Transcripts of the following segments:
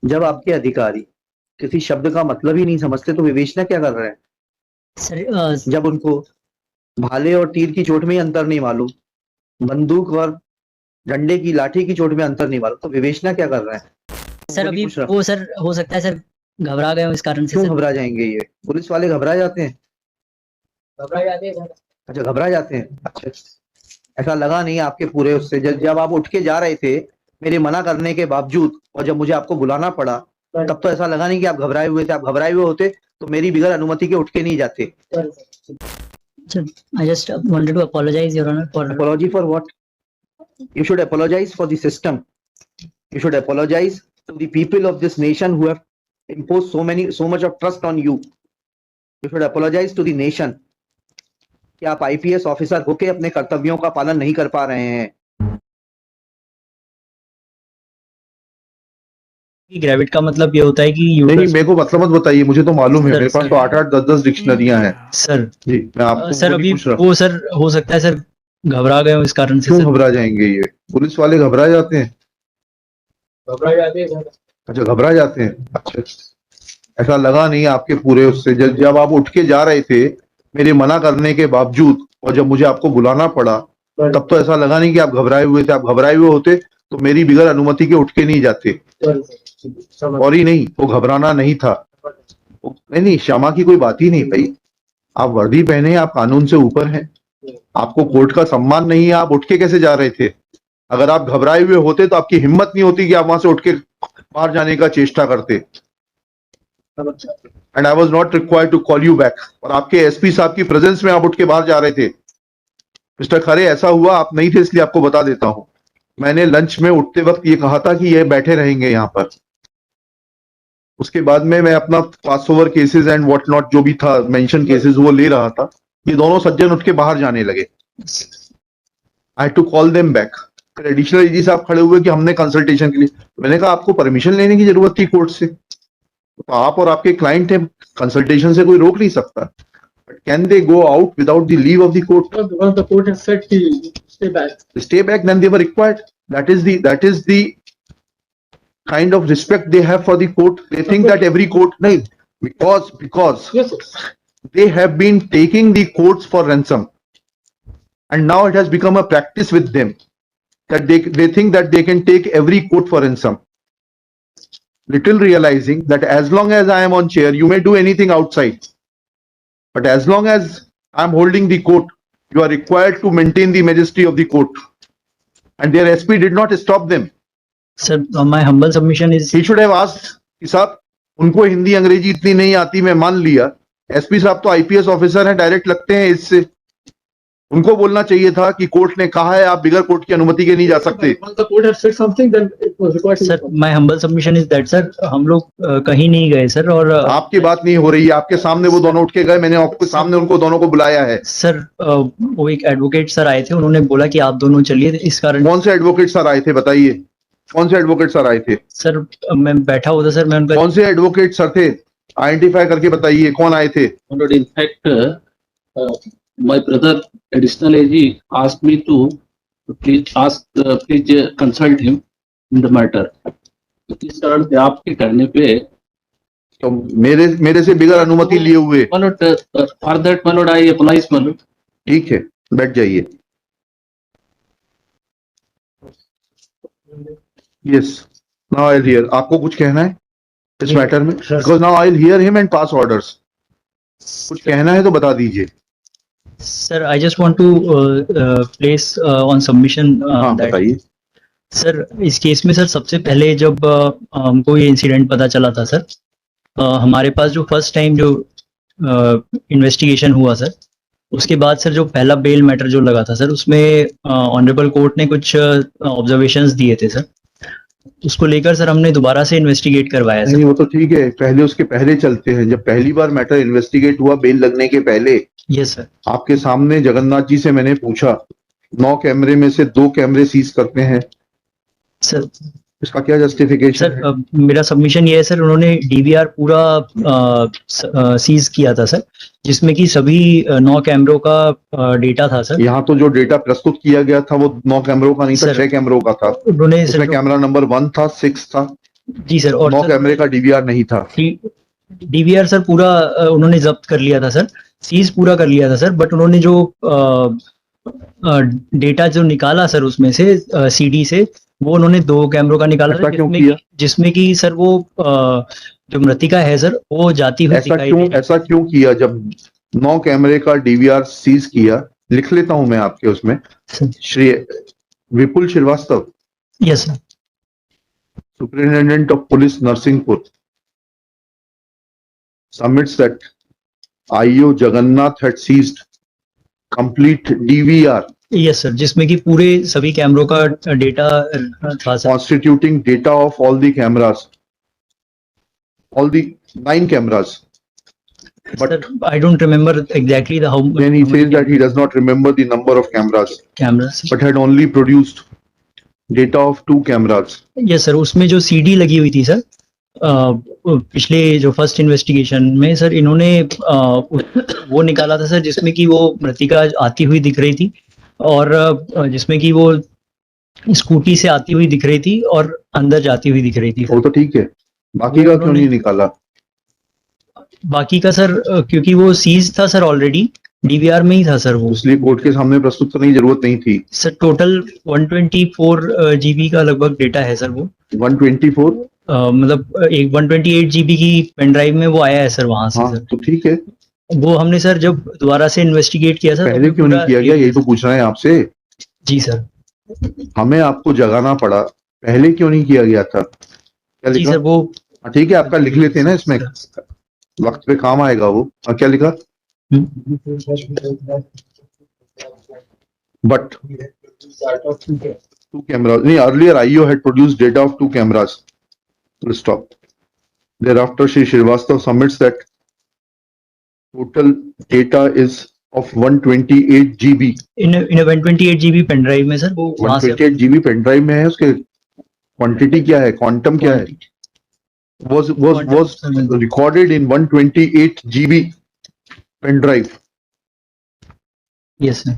जब आपके अधिकारी किसी शब्द का मतलब ही नहीं समझते तो विवेचना क्या कर रहे हैं? सर जब उनको भाले और तीर की चोट में ही अंतर नहीं मालूम, बंदूक और डंडे की लाठी की चोट में अंतर नहीं मालूम, तो विवेचना क्या कर रहे हैं? सर वो नहीं अभी पूछ रहा। वो सर हो सकता है सर घबरा गए हो इस कारण से क्यों सर। घबरा जाएंगे? ये पुलिस वाले घबरा जाते हैं? घबरा जाते हैं सर। अच्छा, घबरा जाते हैं। अच्छा, ऐसा लगा नहीं आपके पूरे उससे। जब आप उठ के जा रहे थे मेरे मना करने के बावजूद, और जब मुझे आपको बुलाना पड़ा, तब तो ऐसा लगा नहीं कि आप घबराए हुए थे। आप घबराए हुए होते तो मेरी बगैर अनुमति के उठ के नहीं जाते। Sir, I just wanted to apologize, Your Honor, for Apology for what? You should apologize for the system. You should apologize to the people of this nation who have imposed so much of trust on you. You should apologize to the nation कि आप IPS officer होके अपने कर्तव्यों का पालन नहीं कर पा रहे हैं। ग्रेविट का मतलब ये होता है कि नहीं, मेरे को मतलब मत बताइए, मुझे तो मालूम है। मेरे पास तो 8-8, 10-10 डिक्शनरियां हैं सर। जी, मैं आपको सर अभी वो सर हो सकता है सर घबरा गए हो इस कारण से। क्यों घबरा जाएंगे? ये पुलिस वाले घबरा जाते हैं? घबरा जाते हैं सर। अच्छा, घबरा जाते हैं। अच्छा, ऐसा लगा नहीं आपके पूरे उससे। जब आप उठ के जा रहे थे मेरे मना करने के बावजूद, और जब मुझे आपको बुलाना पड़ा, तब तो ऐसा लगा नहीं कि आप घबराए हुए थे। आप घबराए हुए होते तो मेरी बगैर अनुमति के उठ के नहीं जाते। और ही नहीं, वो घबराना नहीं था। नहीं, क्षमा की कोई बात ही नहीं भाई। आप वर्दी पहने, आप कानून से ऊपर हैं, आपको कोर्ट का सम्मान नहीं है, आप उठ के कैसे जा रहे थे? अगर आप घबराए हुए होते तो आपकी हिम्मत नहीं होती कि आप वहां से उठ के बाहर जाने का चेष्टा करते। And I was not required to call you back. और आपके एसपी साहब की प्रेजेंस में आप उठ के बाहर जा रहे थे। मिस्टर खरे, ऐसा हुआ, आप नहीं थे इसलिए आपको बता देता हूं। मैंने लंच में उठते वक्त ये कहा था कि ये बैठे रहेंगे यहाँ पर। उसके बाद में मैं अपना pass over cases and what not जो भी था मेंशन केसेस वो ले रहा था। ये दोनों सज्जन उठ के बाहर जाने लगे। I had to call them back. फिर एडिशनल एजी साहब खड़े हुए कि हमने कंसल्टेशन के लिए। मैंने कहा आपको परमिशन लेने की जरूरत थी कोर्ट से, तो आप और आपके क्लाइंट थे, कंसल्टेशन से कोई रोक नहीं सकता। But can they go out without the leave of the court? Because the court has said to stay back. Stay back, then they were required. That is the kind of respect they have for the court. They think that every court, no, because Yes, sir. they have been taking the courts for ransom, and now it has become a practice with them that they think that they can take every court for ransom, little realizing that as long as I am on chair, you may do anything outside, but as long as I am holding the court, you are required to maintain the majesty of the court. And their SP did not stop them. Sir, my humble submission is He should have asked कि साहब उनको हिंदी अंग्रेजी इतनी नहीं आती, मैं मान लिया। एसपी साहब तो आईपीएस ऑफिसर हैं, डायरेक्ट लगते हैं इससे। उनको बोलना चाहिए था कि कोर्ट ने कहा है आप बिगर कोर्ट की अनुमति के नहीं जा सकते। Once the court has said something, then it was required to. Sir my humble submission is that sir हम लोग कहीं नहीं गए सर। और आपकी बात नहीं हो रही है, आपके सामने वो दोनों उठ के गए, मैंने आपके सामने उनको दोनों को बुलाया है। सर वो एक एडवोकेट सर आए थे, उन्होंने बोला कि आप दोनों चलिए, इस कारण। कौन से एडवोकेट सर आए थे बताइए? कौन से एडवोकेट सर आए थे? सर मैं बैठा हुआ था सर, मैं उनका। कौन से एडवोकेट सर थे? आइडेंटिफाई करके बताइए कौन आए थे। In fact, my brother additional AG asked me to please consult him in the matter. इस कारण से आपके करने पे तो मेरे से बिगर अनुमति लिए हुए। my lord, for that my lord I apologize my lord. ठीक है, बैठ जाइए। Yes, now I'll hear. आपको कुछ कहना है इस मैटर में? Because now I'll hear him and pass orders. कुछ कहना है तो बता दीजिए। Sir I just want to place on submission हाँ, बताइए। सर इस केस में सर सबसे पहले जब हमको ये इंसिडेंट पता चला था सर, हमारे पास जो फर्स्ट टाइम जो इन्वेस्टिगेशन हुआ सर, उसके बाद सर जो पहला बेल मैटर जो लगा था सर, उसमें ऑनरेबल कोर्ट ने कुछ ऑब्जर्वेशंस दिए थे सर, उसको लेकर सर हमने दोबारा से इन्वेस्टिगेट करवाया सर। नहीं, वो तो ठीक है, पहले उसके पहले चलते हैं। जब पहली बार मैटर इन्वेस्टिगेट हुआ बेल लगने के पहले, यस सर, आपके सामने जगन्नाथ जी से मैंने पूछा 9 कैमरे में से 2 कैमरे सीज करते हैं सर। इसका क्या जस्टिफिकेशन है? सर मेरा सबमिशन ये है सर, उन्होंने डीवीआर पूरा सीज किया था सर, जिसमें कि सभी 9 कैमरों का डेटा था सर। यहाँ तो जो डेटा प्रस्तुत किया गया था वो 9 कैमरों का नहीं था, सर, 6 कैमरों का था। उन्होंने उसमें कैमरा नंबर 1 था, 6 था, जी सर। और 9 सर, कैमरे का डीवीआर नहीं था। डीवीआर सर पूरा उन्होंने जब्त कर लिया था सर, सीज पूरा कर लिया था सर, बट उन्होंने जो डेटा जो निकाला सर उसमें से सीडी से, वो उन्होंने 2 कैमरों का निकाला ऐसा था, क्यों किया? जिसमें कि सर वो जो मृतिका है सर वो जाती हुई दिखाई दी। ऐसा क्यों किया? जब 9 कैमरे का डीवीआर सीज किया, लिख लेता हूं मैं आपके उसमें, Shri Vipul Srivastava, yes sir. Superintendent of Police Narsingpur, submits that IO Jagannath had seized complete DVR yes sir, जिसमें कि पूरे सभी कैमरों का डेटा था sir. constituting data of all the cameras, all the 9 cameras. But Sir, I don't remember exactly the how then he says that he does not remember the number of cameras, cameras. but had only produced data of 2 cameras. Yes sir, उसमें जो CD लगी हुई थी sir, पिछले जो first investigation में sir इन्होंने वो निकाला था सर, जिसमें कि वो मृतिका आती हुई दिख रही थी, और जिसमें कि वो स्कूटी से आती हुई दिख रही थी और अंदर जाती हुई दिख रही थी। वो तो ठीक है, बाकी का क्यों नहीं निकाला? बाकी का सर क्योंकि वो सीज था सर, ऑलरेडी डीवीआर में ही था सर वो, इसलिए कोर्ट के सामने प्रस्तुत करने की जरूरत नहीं थी। सर टोटल 124 जीबी का लगभग डेटा है सर वो। 124? मतलब एक 128 जीबी की पेन ड्राइव में वो आया है सर वहां से। हाँ, सर तो ठीक है। वो हमने सर जब दोबारा से इन्वेस्टिगेट किया सर, पहले क्यों नहीं किया गया, यही तो पूछ रहे हैं आपसे। जी सर। हमें आपको जगाना पड़ा, पहले क्यों नहीं किया गया था? क्या जी लिखा? सर वो हाँ, ठीक है, आपका लिख लेते हैं ना, इसमें वक्त पे काम आएगा वो। हाँ, क्या लिखा? बट 2 cameras, नहीं, earlier IO had produced data of 2 cameras. Full stop. Thereafter Shri Srivastav submits that total data is of 128 GB. इन 128 जीबी पेन ड्राइव में सर वो वहां से 128 GB पेन ड्राइव में है, उसके क्वांटिटी क्या है, क्वांटम क्या है? was recorded in 128 GB pen drive, yes sir.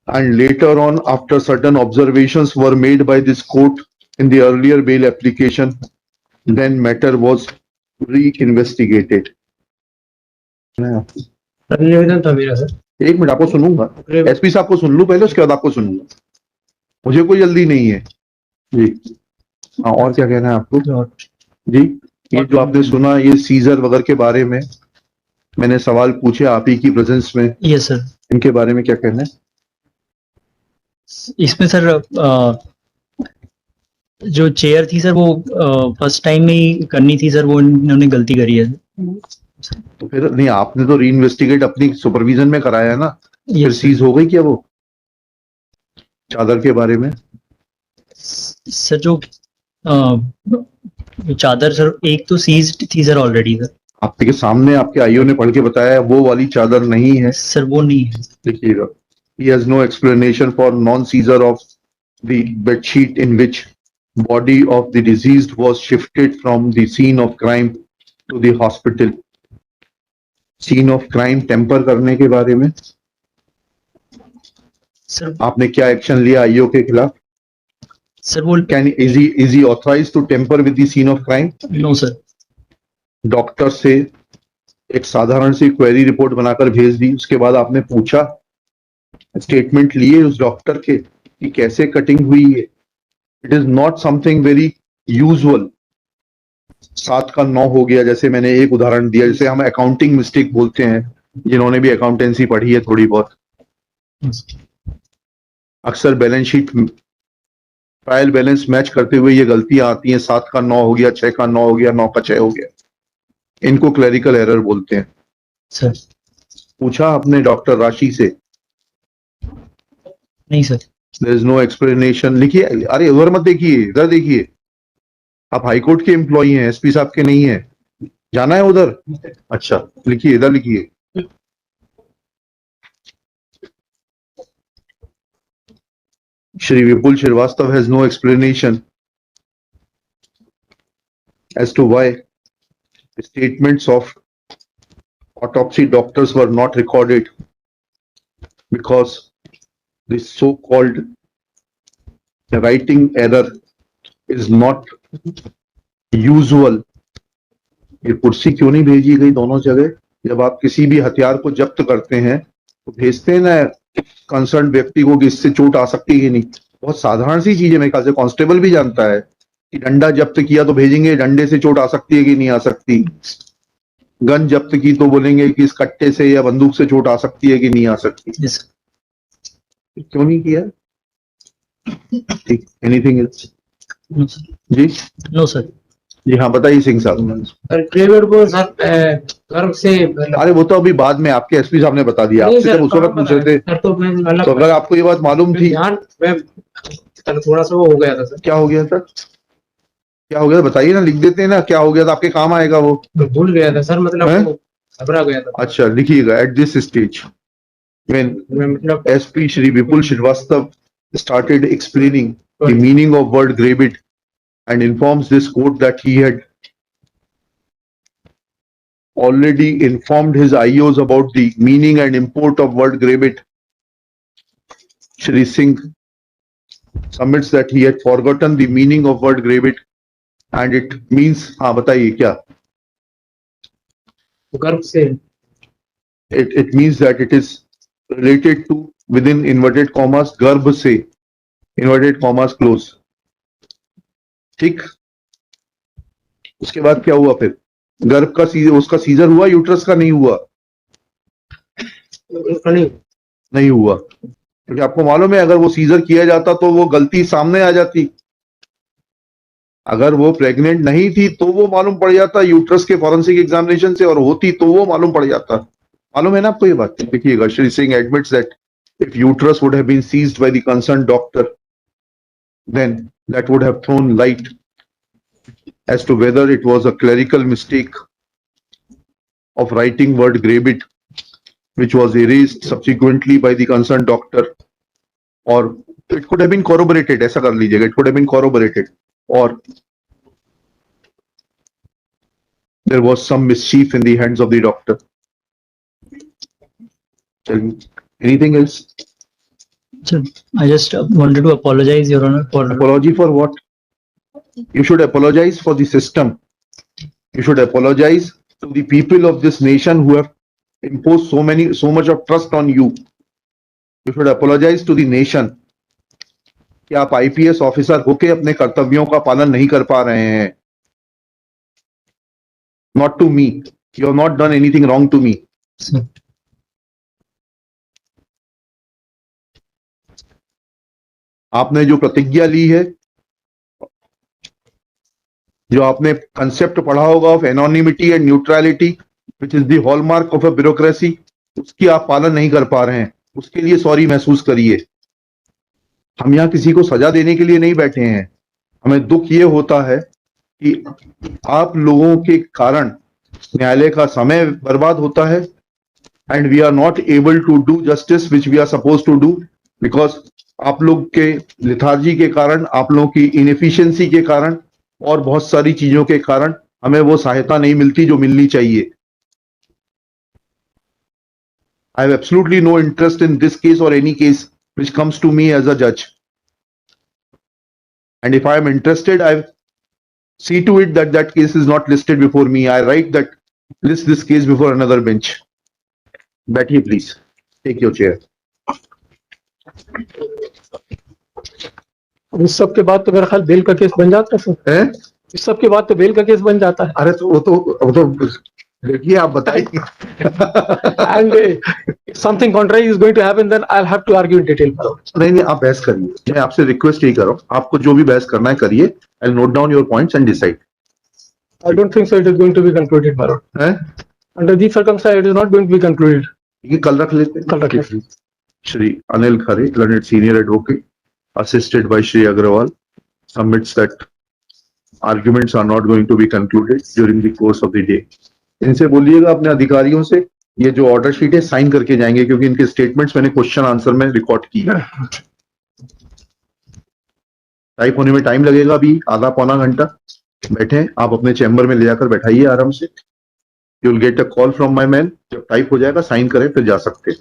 and later on, after certain observations were made by this court in the earlier bail application, then matter was re-investigated. निवेदन था मेरा सर। एक minute, आपको सुनूंगा, SP साहब को सुन लूं पहले, उसके बाद आपको सुनूंगा, मुझे कोई जल्दी नहीं है जी। हाँ, और क्या कहना है आपको जी? ये जो आपने सुना, ये सीजर वगैरह के बारे में मैंने सवाल पूछे आप ही की प्रेजेंस में, यस सर। इनके बारे में क्या कहना है? इसमें सर जो चेयर थी सर वो फर्स्ट टाइम में ही करनी थी सर, वो इन्होंने गलती करी है। तो फिर नहीं, आपने तो री इन्वेस्टिगेट अपनी सुपरविजन में कराया है ना, फिर Yes, सीज हो गई क्या वो चादर के बारे में? सर जो चादर सर एक तो सीज थी सर ऑलरेडी सर। आपके सामने आपके आईओ ने पढ़ के बताया वो वाली चादर नहीं है, सर वो नहीं है। देखिएगा, he has no explanation for non-seizure of the bedsheet in which body of the deceased was shifted from the scene of crime to the hospital. Scene of crime tamper करने के बारे में सर आपने क्या एक्शन लिया IO के खिलाफ? Sir वो Can is he authorized to tamper with the scene of crime? No sir. Doctor से एक साधारण सी क्वेरी रिपोर्ट बनाकर भेज दी, उसके बाद आपने पूछा, स्टेटमेंट लिए उस डॉक्टर के कि कैसे कटिंग हुई है? It is not something very usual. 7 का 9 हो गया, जैसे मैंने एक उदाहरण दिया, जैसे हम अकाउंटिंग मिस्टेक बोलते हैं, जिन्होंने भी अकाउंटेंसी पढ़ी है थोड़ी बहुत, अक्सर balance sheet trial balance match करते हुए ये गलतियां आती हैं, 7 का 9 हो गया, 6 का 9 हो गया, 9 का 6 हो गया, इनको क्लरिकल एरर बोलते हैं। सर पूछा आपने डॉक्टर राशि से? नहीं sir. There is no explanation. लिखिए, अरे उधर मत देखिए, इधर देखिए, आप हाईकोर्ट के एम्प्लॉई हैं, एसपी साहब के नहीं है, जाना है उधर? अच्छा, लिखिए, इधर लिखिए। Shri Vipul Srivastava has no explanation as to why the statements of autopsy doctors were not recorded, because this so-called writing error is not usual ये कुर्सी क्यों नहीं भेजी गई दोनों जगह? जब आप किसी भी हथियार को जब्त करते हैं तो भेजते हैं ना कंसर्न व्यक्ति को कि इससे चोट आ सकती है कि नहीं। बहुत साधारण सी चीज है, मेरे ख्याल से कांस्टेबल भी जानता है कि डंडा जब्त किया तो भेजेंगे डंडे से चोट आ सकती है कि नहीं आ सकती। गन जब्त की तो बोलेंगे कि इस कट्टे से या बंदूक से चोट आ सकती है कि नहीं आ सकती। Yes. क्यों नहीं किया? ठीक, एनीथिंग एल्स? No, sir. जी No, sir. जी हाँ, बताइए सिंह साहब। सर क्लेवर को सर गर्व से मतलब अरे वो तो अभी बाद में आपके एसपी साहब ने बता दिया, नहीं आपसे सर, जब उस कहाँ वक्त पूछ रहे थे सर तो मैं तो मतलब अगर आपको ये बात मालूम थी। ध्यान मैं सर थोड़ा सा वो हो गया था सर, क्या हो गया था? क्या हो गया था बताइए ना, लिख देते हैं ना, क्या हो गया था, आपके काम आएगा वो। मैं भूल गया था सर, मतलब हैं? वो घबरा गया था अच्छा लिखिएगा, एट दिस स्टेज when मैं मतलब SP Shri Vipul Srivastava started explaining the meaning of word gravid and informs this court that he had already informed his IOs about the meaning and import of word gravid. Shri Singh submits that he had forgotten the meaning of word gravid and it means, हाँ बताइए क्या? गर्व से It means that it is related to within inverted commas गर्भ से, inverted commas close. ठीक, उसके बाद क्या हुआ फिर? गर्भ का उसका सीजर हुआ, यूट्रस का नहीं हुआ? नहीं हुआ, क्योंकि आपको मालूम है अगर वो सीजर किया जाता तो वो गलती सामने आ जाती। अगर वो प्रेग्नेंट नहीं थी तो वो मालूम पड़ जाता यूट्रस के फॉरेंसिक एग्जामिनेशन से, और होती तो वो मालूम पड़ जाता। मालूम है ना आपको ये बात? देखिएगा, Shri Singh admits that if uterus would have been seized by the concerned doctor, then that would have thrown light as to whether it was a clerical mistake of writing word gravid, which was erased subsequently by the concerned doctor, or it could have been corroborated. ऐसा कर लीजिएगा, it could have been corroborated, or there was some mischief in the hands of the doctor. Anything else? Sir, I just wanted to apologize, Your Honor, for Apology for what? You should apologize for the system. You should apologize to the people of this nation who have imposed so much of trust on you. You should apologize to the nation कि आप IPS officer होके अपने कर्तव्यों का पालन नहीं कर पा रहे हैं। Not to me. You have not done anything wrong to me. Sir. आपने जो प्रतिज्ञा ली है, जो आपने कंसेप्ट पढ़ा होगा of anonymity and neutrality which is the hallmark of a bureaucracy, उसकी आप पालन नहीं कर पा रहे हैं। उसके लिए सॉरी महसूस करिए। हम यहाँ किसी को सजा देने के लिए नहीं बैठे हैं। हमें दुख ये होता है कि आप लोगों के कारण न्यायालय का समय बर्बाद होता है and we are not able to do justice which we are suppose to do, because आप लोग के लिथार्जी के कारण, आप लोगों की इनएफिशिएंसी के कारण और बहुत सारी चीजों के कारण हमें वो सहायता नहीं मिलती जो मिलनी चाहिए। I have absolutely no interest in this case or any case which comes to me as a judge. And if I am interested, I see to it that that case is not listed before me. I write that list this case before another bench. बैठिए please. Take your chair. इस सब के बाद तो मेरा ख्याल bell का case बन जाता है सर। हैं? इस सब के बाद तो बेल का केस बन जाता है। अरे तो वो तो देखिए, आप बताइए। And something contrary is going to happen, then I'll have to argue in detail. नहीं, आप बहस करिए। मैं आपसे रिक्वेस्ट यही कर रहा हूँ, आपको जो भी बहस करना है करिए। I'll note down your points and decide. I don't think so it is going to be concluded, my lord. हैं? Under these circumstances, it is not going to be concluded. ये कल रख लेते हैं। कल रख लेते हैं। Shri Anil Khare, learned senior advocate, assisted by Shri Agrawal, submits that arguments are not going to be concluded during the course of the day. इनसे बोलिएगा अपने अधिकारियों से ये जो ऑर्डर शीट है साइन करके जाएंगे, क्योंकि इनके स्टेटमेंट्स मैंने क्वेश्चन आंसर में रिकॉर्ड किया। टाइप होने में टाइम लगेगा, अभी आधा पौना घंटा। बैठे आप अपने चैम्बर में ले जाकर बैठाइए आराम से। You will get a call from my man. जब टाइप हो जाएगा साइन करें फिर जा सकते हैं।